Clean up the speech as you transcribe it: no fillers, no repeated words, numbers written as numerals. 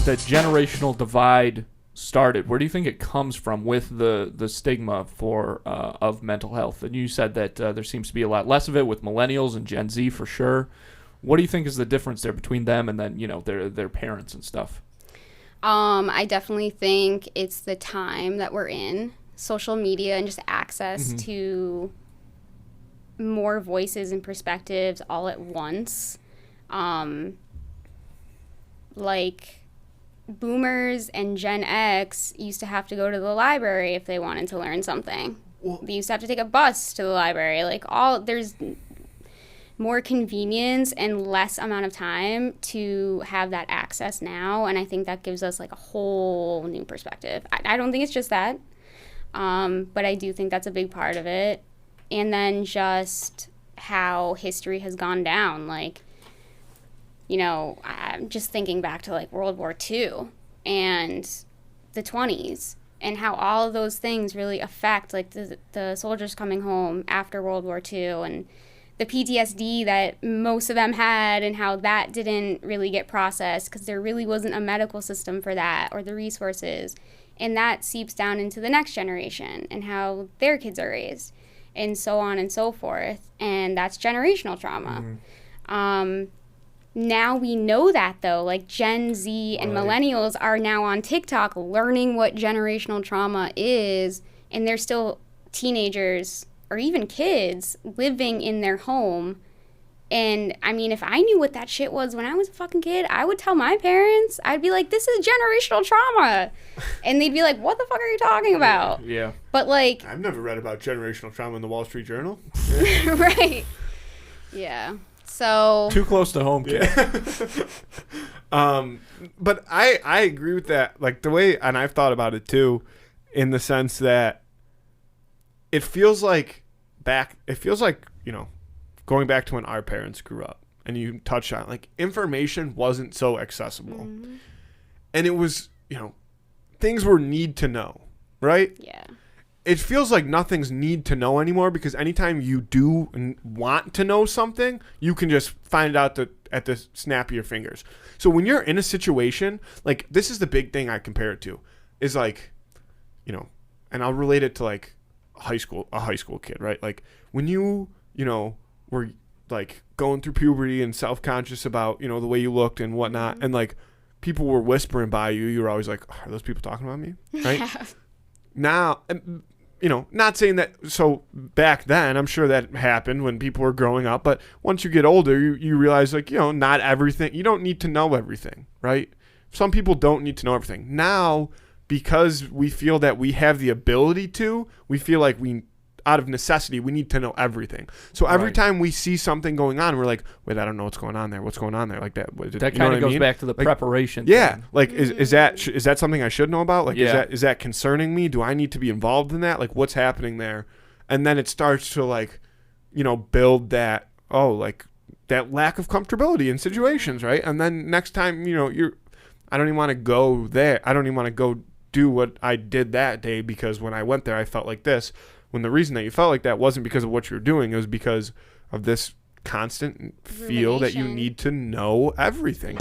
the generational divide started? Where do you think it comes from with the stigma for of mental health? And you said that there seems to be a lot less of it with millennials and Gen Z for sure. What do you think is the difference there between them and then, their parents and stuff? I definitely think it's the time that we're in, social media and just access to more voices and perspectives all at once. Like boomers and Gen X used to have to go to the library if they wanted to learn something. They used to have to take a bus to the library. There's more convenience and less amount of time to have that access now, and I think that gives us like a whole new perspective. I don't think it's just that, but I do think that's a big part of it. And then just how history has gone down, I'm just thinking back to like World War II and the 20s and how all of those things really affect like the soldiers coming home after World War II and the PTSD that most of them had and how that didn't really get processed because there really wasn't a medical system for that or the resources. And that seeps down into the next generation and how their kids are raised and so on and so forth. And that's generational trauma. Now we know that, though. Like Gen Z and millennials are now on TikTok learning what generational trauma is, and they're still teenagers or even kids living in their home. And, I mean, if I knew what that shit was when I was a fucking kid, I would tell my parents. I'd be like, this is generational trauma. And they'd be like, what the fuck are you talking about? Yeah. But, like... I've never read about generational trauma in the Wall Street Journal. Right. Yeah. So... Too close to home, kid. Yeah. But I agree with that. Like, the way... And I've thought about it, too, in the sense that it feels like going back to when our parents grew up, and you touched on, like, information wasn't so accessible. And it was, things were need to know, right? Yeah. It feels like nothing's need to know anymore because anytime you do want to know something, you can just find it out at the snap of your fingers. So when you're in a situation, like, this is the big thing I compare it to, is like, and I'll relate it to like a high school kid, right? Like when you were like going through puberty and self-conscious about, the way you looked and whatnot. And like people were whispering by you. You were always like, are those people talking about me? Right. Yeah. Now, not saying that. So back then, I'm sure that happened when people were growing up. But once you get older, you realize like, not everything. You don't need to know everything. Right. Some people don't need to know everything. Now, because we feel that we have the ability to, we feel like out of necessity, we need to know everything. So every time we see something going on, we're like, wait, I don't know what's going on there. What's going on there? Like that. That kind of goes back to the preparation. Yeah. Thing. Like, is that something I should know about? Like, yeah. is that concerning me? Do I need to be involved in that? Like, what's happening there? And then it starts to like, build that, like that lack of comfortability in situations. Right. And then next time, I don't even want to go there. I don't even want to go do what I did that day because when I went there, I felt like this. When the reason that you felt like that wasn't because of what you were doing, it was because of this constant feel that you need to know everything.